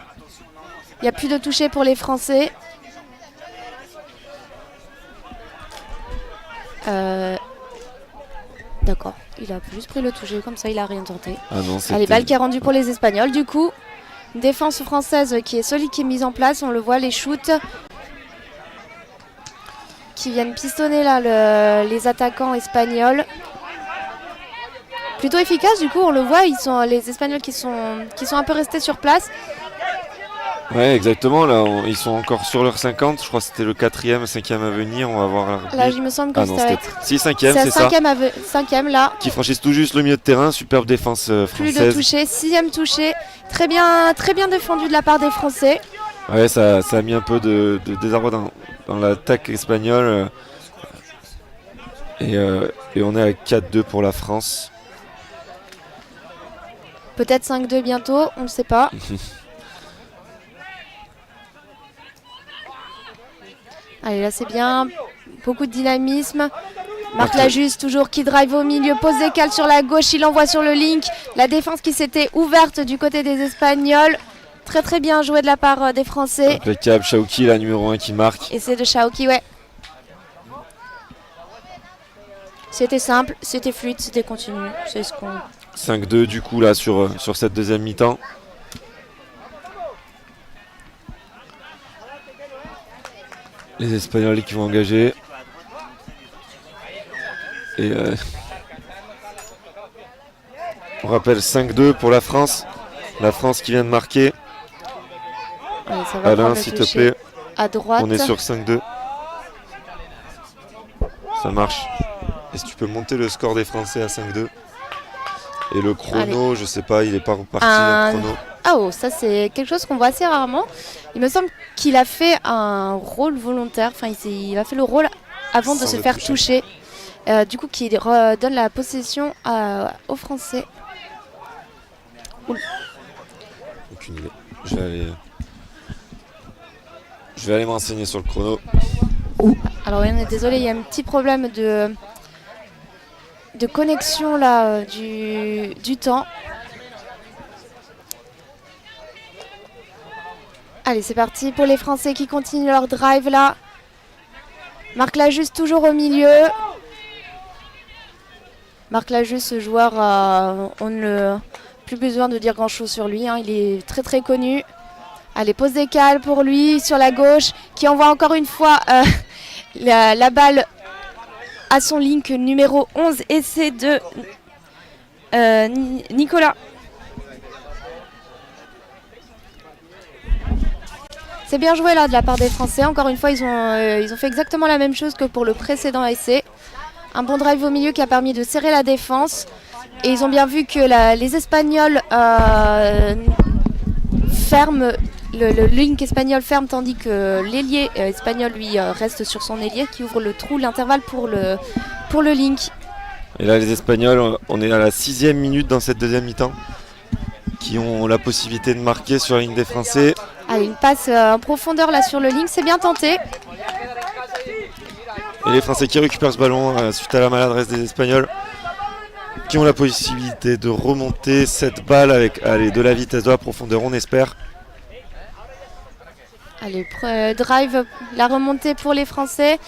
Il n'y a plus de touché pour les Français. D'accord, il a juste pris le touché, comme ça il a rien tenté. Ah non, allez, balle qui est rendue pour les Espagnols du coup. Défense française qui est solide, qui est mise en place, on le voit, les shoots qui viennent pistonner là les attaquants espagnols. Plutôt efficace du coup, on le voit, les Espagnols qui sont un peu restés sur place. Ouais, exactement, là ils sont encore sur leur 50, je crois que c'était le 4e, 5e à venir, on va voir l'arbitre. Là il me semble que c'était... Si, 5e, c'est ça. 5e là. Qui franchissent tout juste le milieu de terrain, superbe défense française. Plus de toucher, 6e touché, très bien défendu de la part des Français. Ouais, ça a mis un peu de désarroi dans l'attaque espagnole. Et on est à 4-2 pour la France. Peut-être 5-2 bientôt, on ne sait pas. Allez, là c'est bien, beaucoup de dynamisme. Marc Lajuste toujours qui drive au milieu, pose des cales sur la gauche, il envoie sur le link. La défense qui s'était ouverte du côté des Espagnols. Très très bien joué de la part des Français. Impeccable, Chaouki, la numéro 1 qui marque. Et c'est de Chaouki, ouais. C'était simple, c'était fluide, c'était continu. C'est ce qu'on... 5-2 du coup là sur cette deuxième mi-temps. Les Espagnols qui vont engager. Et on rappelle 5-2 pour la France. La France qui vient de marquer. Allez, ça va. Alain, s'il te plaît. À droite. On est sur 5-2. Ça marche. Est-ce que tu peux monter le score des Français à 5-2? Et le chrono, je sais pas, il n'est pas reparti le chrono. Ah oh, ça c'est quelque chose qu'on voit assez rarement. Il me semble qu'il a fait un rôle volontaire. Enfin, il a fait le rôle avant de se faire toucher. Du coup, qui donne la possession aux Français. Aucune idée. Je vais aller m'enseigner sur le chrono. Alors oui, on est désolé, il y a un petit problème de connexion là du temps. Allez, c'est parti pour les Français qui continuent leur drive là. Marc Lajusse toujours au milieu. Marc Lajusse, ce joueur, on n'a plus besoin de dire grand chose sur lui, hein, il est très très connu. Allez, pose des cales pour lui sur la gauche qui envoie encore une fois la balle à son link numéro 11 et c'est de Nicolas. C'est bien joué là de la part des Français. Encore une fois, ils ont fait exactement la même chose que pour le précédent essai. Un bon drive au milieu qui a permis de serrer la défense. Et ils ont bien vu que les Espagnols ferment, le link espagnol ferme, tandis que l'ailier espagnol, lui, reste sur son ailier qui ouvre le trou, l'intervalle pour le link. Et là, les Espagnols, on est à la 6e minute dans cette deuxième mi-temps, qui ont la possibilité de marquer sur la ligne des Français. Allez, une passe en profondeur là sur le link, c'est bien tenté. Et les Français qui récupèrent ce ballon suite à la maladresse des Espagnols, qui ont la possibilité de remonter cette balle avec de la vitesse, de la profondeur, on espère. Allez, drive, la remontée pour les Français.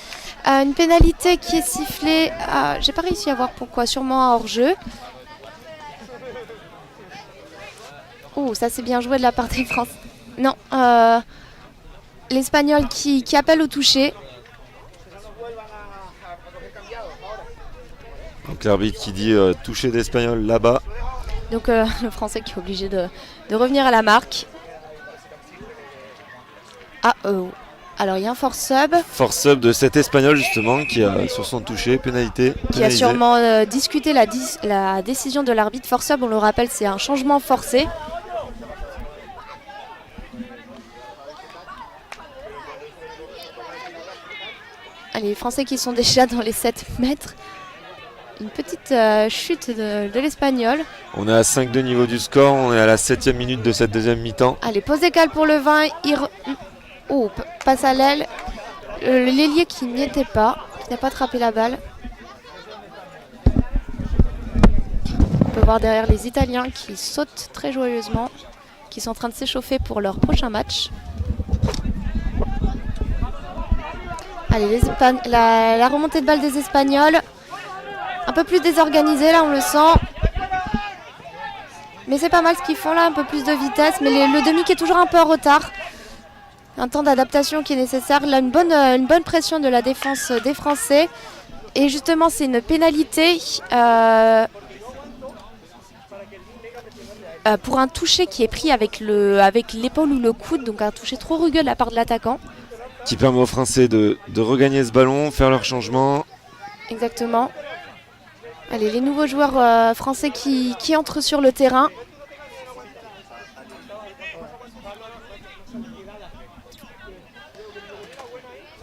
Une pénalité qui est sifflée, j'ai pas réussi à voir pourquoi, sûrement un hors-jeu. Oh, ça c'est bien joué de la part des Français. Non, l'Espagnol qui appelle au toucher. Donc l'arbitre qui dit toucher d'Espagnol là-bas. Donc le Français qui est obligé de revenir à la marque. Alors il y a un force sub. Force sub de cet Espagnol justement qui a sur son toucher, pénalité. Qui a sûrement discuté la décision de l'arbitre. Force sub, on le rappelle, c'est un changement forcé. Allez, les Français qui sont déjà dans les 7 mètres. Une petite chute de l'Espagnol. On est à 5-2 niveau du score, on est à la 7e minute de cette deuxième mi-temps. Allez, pose des cales pour le 20. Passe à l'aile. L'ailier qui n'y était pas, qui n'a pas attrapé la balle. On peut voir derrière les Italiens qui sautent très joyeusement, qui sont en train de s'échauffer pour leur prochain match. Allez, la remontée de balle des Espagnols. Un peu plus désorganisé, là, on le sent. Mais c'est pas mal ce qu'ils font là, un peu plus de vitesse. Mais le demi qui est toujours un peu en retard. Un temps d'adaptation qui est nécessaire. Là, une bonne pression de la défense des Français. Et justement, c'est une pénalité pour un toucher qui est pris avec l'épaule ou le coude. Donc un toucher trop rugueux de la part de l'attaquant. Qui permet aux Français de regagner ce ballon, faire leur changement. Exactement. Allez, les nouveaux joueurs français qui entrent sur le terrain.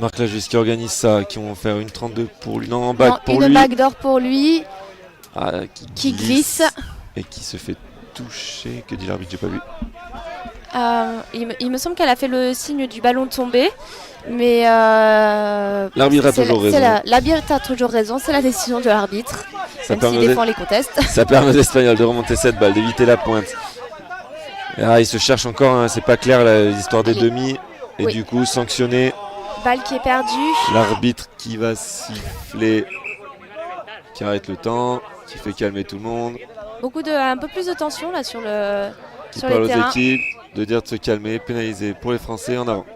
Marc Lajusse qui organise ça, qui vont faire une 32 pour lui. Non, back pour lui. Une backdoor pour lui. Qui glisse. Et qui se fait toucher. Que dit l'arbitre? J'ai pas vu. Il me semble qu'elle a fait le signe du ballon tombé. Mais l'arbitre a toujours raison. L'arbitre a toujours raison, c'est la décision de l'arbitre. Même s'il défend les contestes. Ça permet aux Espagnols de remonter cette balle, d'éviter la pointe. Et il se cherche encore, hein, c'est pas clair l'histoire des demi. Et du coup, sanctionné. Balle qui est perdue. L'arbitre qui va siffler, qui arrête le temps, qui fait calmer tout le monde. Un peu plus de tension là sur le qui sur parle les aux terrains. équipes de dire de se calmer, pénaliser pour les Français, en avant.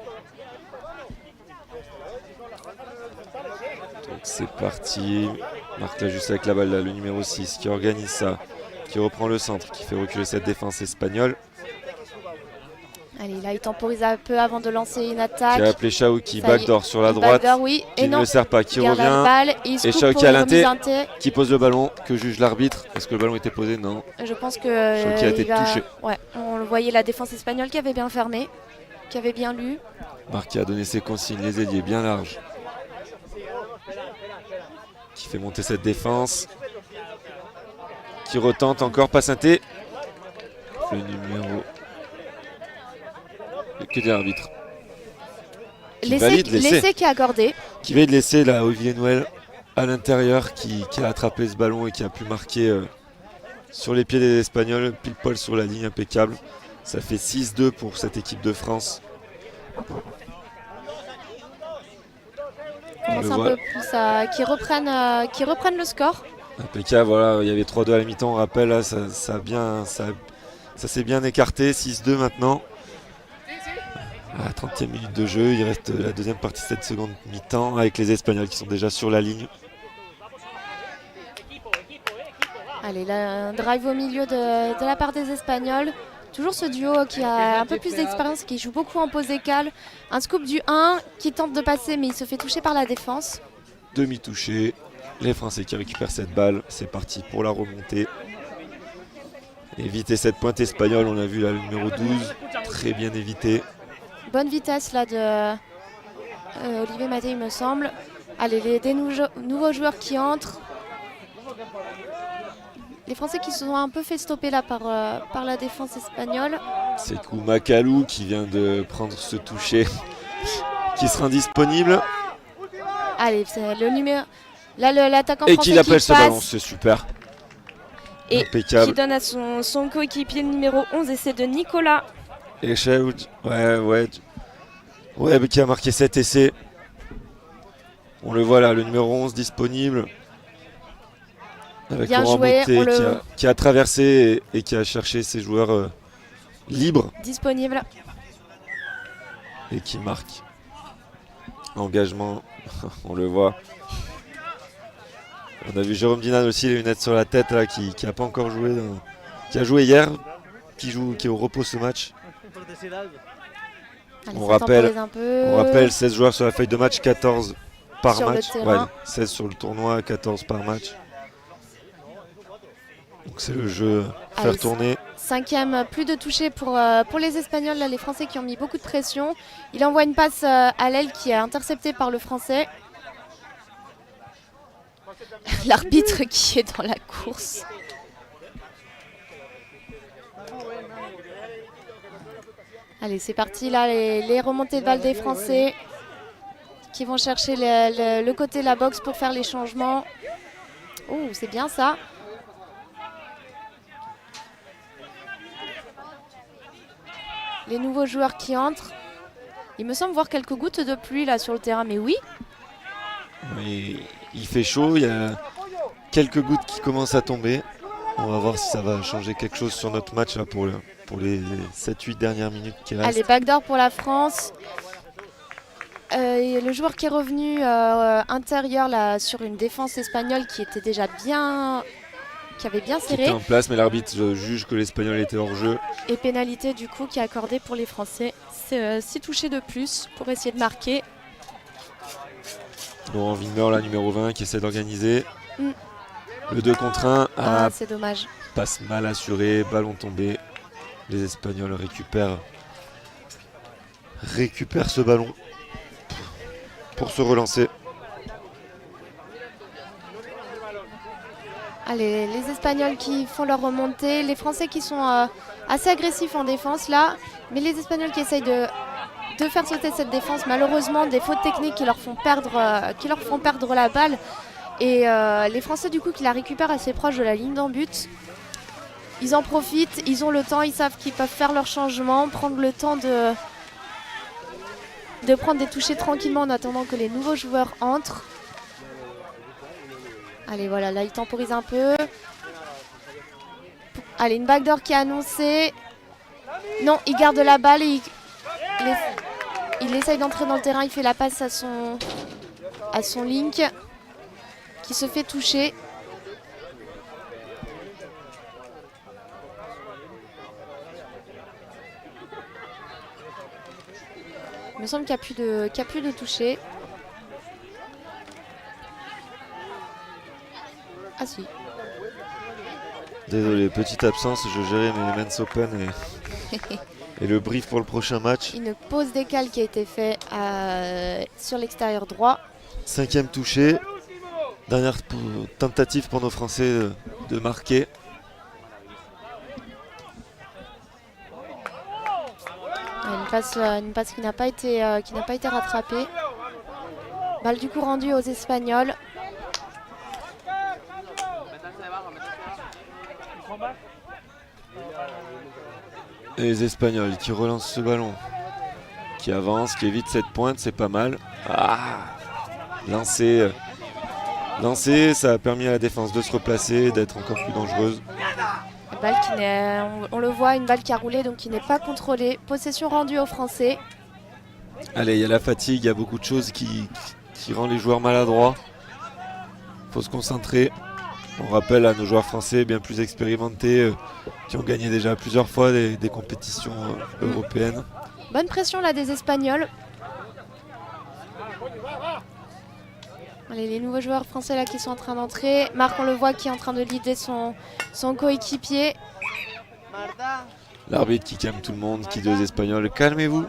Donc c'est parti. Marc Lajusse avec la balle là, le numéro 6 qui organise ça, qui reprend le centre, qui fait reculer cette défense espagnole. Allez, là il temporise un peu avant de lancer une attaque. Qui a appelé Chaouki, backdoor sur la droite. Backdoor, oui. Qui ne le sert pas, qui revient. Balle, et Chaouki à l'inté, qui pose le ballon, que juge l'arbitre. Est-ce que le ballon était posé? Non. Je pense que Chaouki a été touché. Ouais, on le voyait, la défense espagnole qui avait bien fermé, qui avait bien lu. Marc qui a donné ses consignes, les ailiers bien larges. Qui fait monter cette défense. Qui retente encore, passe inté. Le numéro... Que dit l'arbitre? L'essai qui est accordé. Qui valide l'essai là, Olivier Noël. à l'intérieur qui a attrapé ce ballon et qui a pu marquer sur les pieds des Espagnols, pile poil sur la ligne, impeccable. Ça fait 6-2 pour cette équipe de France. Commence un peu plus qui reprennent le score. Impeccable, voilà, il y avait 3-2 à la mi-temps, on rappelle, là, ça s'est bien écarté, 6-2 maintenant. À la 30e minute de jeu, il reste la deuxième partie de cette seconde mi-temps avec les Espagnols qui sont déjà sur la ligne. Allez, là, un drive au milieu de la part des Espagnols. Toujours ce duo qui a un peu plus d'expérience, qui joue beaucoup en pose écale. Un scoop du 1 qui tente de passer, mais il se fait toucher par la défense. Demi-touché. Les Français qui récupèrent cette balle. C'est parti pour la remontée. Éviter cette pointe espagnole. On a vu là le numéro 12. Très bien évité. Bonne vitesse là de Olivier Maté, il me semble. Allez, des nouveaux joueurs qui entrent. Les Français qui se sont un peu fait stopper là par la défense espagnole. C'est Macalou qui vient de prendre ce toucher qui sera indisponible. Allez, c'est le numéro. Là, l'attaquant et français qui appelle qui ce passe. ballon, c'est super. Et impeccable. qui donne à son coéquipier numéro 11 et c'est de Nicolas. Et Cheoud, ouais, mais qui a marqué 7 essais. On le voit là, le numéro 11 disponible. Avec Bien Laurent joué, Mottet qui a traversé et qui a cherché ses joueurs libres. Disponible. Et qui marque. Engagement, on le voit. On a vu Jérôme Dinan aussi, les lunettes sur la tête là, qui n'a pas encore joué, qui a joué hier, qui est au repos ce match. Allez, on rappelle 16 joueurs sur la feuille de match, 14 par sur match. Le terrain. 16 sur le tournoi, 14 par match. Donc c'est le jeu faire tourner. 5e, plus de toucher pour les Espagnols, là, les Français qui ont mis beaucoup de pression. Il envoie une passe à l'aile qui est interceptée par le Français. L'arbitre qui est dans la course. Allez, c'est parti là, les remontées de balles des Français qui vont chercher le côté de la boxe pour faire les changements. Oh, c'est bien ça. Les nouveaux joueurs qui entrent. Il me semble voir quelques gouttes de pluie là sur le terrain, mais oui. Oui, il fait chaud, il y a quelques gouttes qui commencent à tomber. On va voir si ça va changer quelque chose sur notre match là, pour les 7-8 dernières minutes qui restent. Allez, backdoor pour la France. Et le joueur qui est revenu intérieur là, sur une défense espagnole qui était déjà bien... qui avait bien serré. Qui était en place, mais l'arbitre juge que l'Espagnol était hors jeu. Et pénalité du coup qui est accordée pour les Français. C'est 6 touchés de plus pour essayer de marquer. Laurent Wimmer, la numéro 20, qui essaie d'organiser. Le 2 contre 1. C'est dommage. Passe mal assuré, ballon tombé. Les Espagnols récupèrent ce ballon pour se relancer. Allez, les Espagnols qui font leur remontée, les Français qui sont assez agressifs en défense là, mais les Espagnols qui essayent de faire sauter cette défense. Malheureusement, des fautes techniques qui leur font perdre la balle. Et les Français du coup qui la récupèrent assez proche de la ligne d'en but. Ils en profitent, ils ont le temps, ils savent qu'ils peuvent faire leur changement, prendre le temps de prendre des touchés tranquillement en attendant que les nouveaux joueurs entrent. Allez, voilà, là, il temporise un peu. Allez, une backdoor qui est annoncée. Non, il garde la balle et il essaye d'entrer dans le terrain. Il fait la passe à son Link qui se fait toucher. Il me semble qu'il n'y a plus de toucher. Ah si. Désolé, petite absence, je gérais mes Men's Open et le brief pour le prochain match. Une pause d'écale qui a été faite sur l'extérieur droit. 5e touché. Dernière tentative pour nos Français de marquer. Une passe qui n'a pas été rattrapée. Balle du coup rendue aux Espagnols. Et les Espagnols qui relancent ce ballon. Qui avance, qui évite cette pointe, c'est pas mal. Ah, lancé, ça a permis à la défense de se replacer, d'être encore plus dangereuse. Une balle qui on le voit, une balle qui a roulé, donc qui n'est pas contrôlée. Possession rendue aux Français. Allez, il y a la fatigue, il y a beaucoup de choses qui rend les joueurs maladroits. Faut se concentrer. On rappelle à nos joueurs français bien plus expérimentés, qui ont gagné déjà plusieurs fois des compétitions européennes. Bonne pression là des Espagnols. Allez, les nouveaux joueurs français là qui sont en train d'entrer. Marc, on le voit, qui est en train de leader son coéquipier. L'arbitre qui calme tout le monde, qui dit aux Espagnols « Calmez-vous,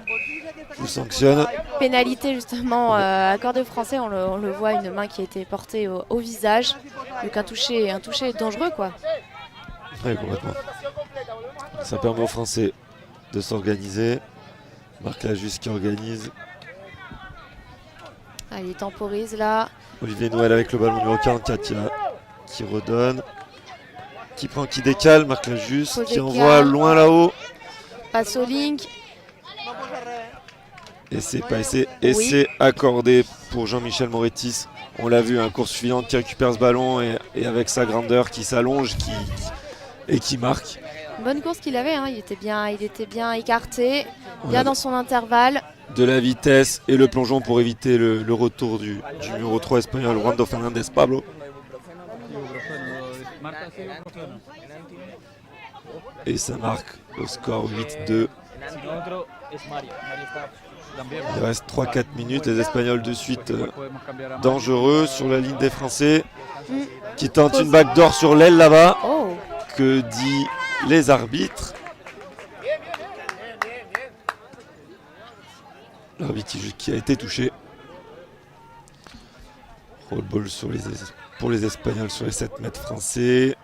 je vous sanctionne ». Pénalité justement accordée aux Français, on le voit, une main qui a été portée au visage. Donc un toucher dangereux quoi. Oui, complètement. Ça permet aux Français de s'organiser. Marc Lajus qui organise. Allez, il temporise là. Olivier Noël avec le ballon numéro 44 qui redonne. Qui décale, Marc Lajus qui envoie loin là-haut. Passe au link. Et c'est passé. Et oui, c'est accordé pour Jean-Michel Moretis. On l'a vu, un course suivante qui récupère ce ballon et avec sa grandeur qui s'allonge et qui marque. Bonne course qu'il avait, hein. Il était bien écarté, bien dans son intervalle. De la vitesse et le plongeon pour éviter le retour du numéro 3 espagnol, Wando Fernandez Pablo. Et ça marque au score 8-2. Il reste 3-4 minutes, les Espagnols de suite dangereux sur la ligne des Français qui tentent une backdoor sur l'aile là-bas. Oh. Que dit les arbitres? L'arbitre qui a été touché. Roll ball pour les Espagnols sur les 7 mètres français.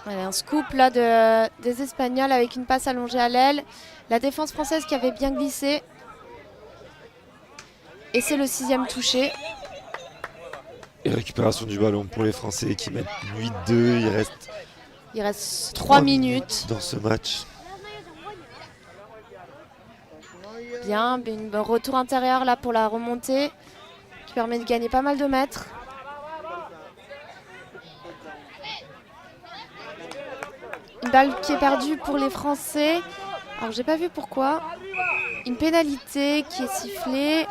Voilà, un scoop là des Espagnols avec une passe allongée à l'aile. La défense française qui avait bien glissé. Et c'est le 6e touché. Et récupération du ballon pour les Français qui mettent 8-2. Il reste 3 minutes dans ce match. Bien, un retour intérieur là pour la remontée qui permet de gagner pas mal de mètres. Une balle qui est perdue pour les Français. Alors j'ai pas vu pourquoi. Une pénalité qui est sifflée.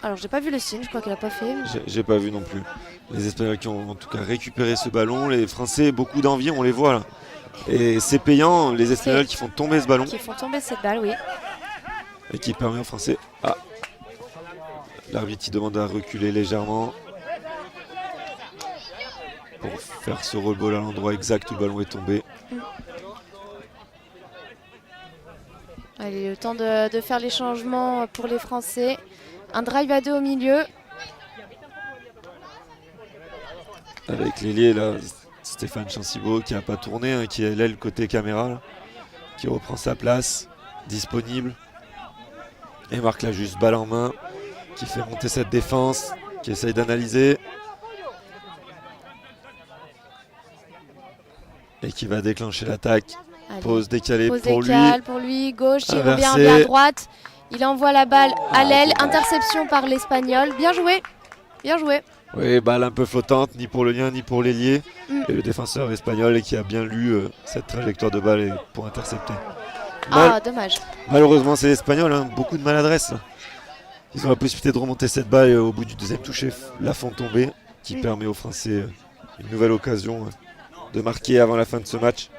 Alors j'ai pas vu le signe, je crois qu'elle a pas fait. J'ai pas vu non plus. Les Espagnols qui ont en tout cas récupéré ce ballon. Les Français, beaucoup d'envie, on les voit là. Et c'est payant, les Espagnols qui font tomber ce ballon. Qui font tomber cette balle, oui. Et qui permet aux Français... Ah, l'arbitre qui demande à reculer légèrement pour faire ce roll ball à l'endroit exact où le ballon est tombé. Allez, le temps de faire les changements pour les Français. Un drive à 2 au milieu. Avec l'ailier là, Stéphane Chancibo qui n'a pas tourné, hein, qui est l'aile côté caméra, là, qui reprend sa place, disponible. Et Marc Lajus, balle en main, qui fait monter cette défense, qui essaye d'analyser. Et qui va déclencher l'attaque. Pause décalée pour lui. Gauche, il revient bien à droite. Il envoie la balle à l'aile. Interception par l'Espagnol. Bien joué. Bien joué. Oui, balle un peu flottante, ni pour le lien, ni pour l'ailier. Et le défenseur espagnol qui a bien lu cette trajectoire de balle pour intercepter. Dommage. Malheureusement, c'est l'Espagnol, hein, beaucoup de maladresse. Ils ont la possibilité de remonter cette balle et au bout du 2e toucher, la font tomber, qui permet aux Français une nouvelle occasion de marquer avant la fin de ce match.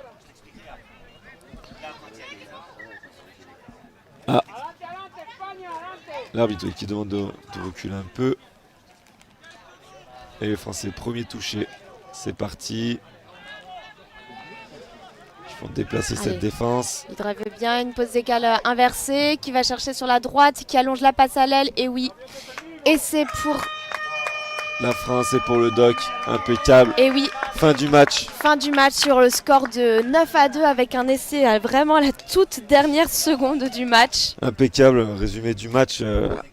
Ah, l'arbitre qui demande de reculer un peu. Et les Français, premier touché, c'est parti. Ils vont déplacer cette défense. Il drive bien, une pose d'écale inversée qui va chercher sur la droite, qui allonge la passe à l'aile. Et oui, et c'est pour La France est pour le doc, impeccable. Et oui, Fin du match. fin du match sur le score de 9-2 avec un essai vraiment à la toute dernière seconde du match. Impeccable, résumé du match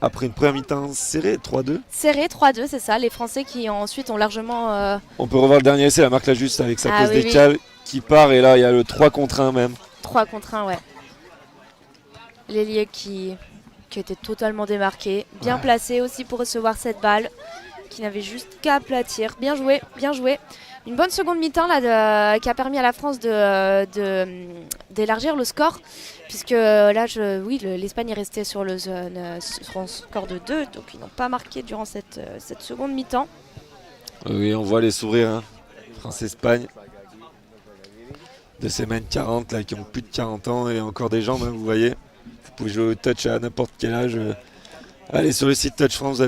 après une première mi-temps serrée, 3-2. Serré 3-2, c'est ça. Les Français qui ensuite ont largement... On peut revoir le dernier essai, la marque la juste avec sa Ah pose oui, décale qui part et là il y a le 3 contre 1 même. 3 contre 1, ouais. L'ailier qui était totalement démarqué. Bien placé aussi pour recevoir cette balle. Qui n'avait juste qu'à aplatir. Bien joué, bien joué. Une bonne seconde mi-temps là, qui a permis à la France d'élargir le score. Puisque là, l'Espagne est restée sur un score de 2. Donc ils n'ont pas marqué durant cette seconde mi-temps. Oui, on voit les sourires. Hein. France-Espagne. De ces mêmes 40 là, qui ont plus de 40 ans et encore des jambes, hein, vous voyez. Vous pouvez jouer au touch à n'importe quel âge. Allez sur le site Touch France, vous avez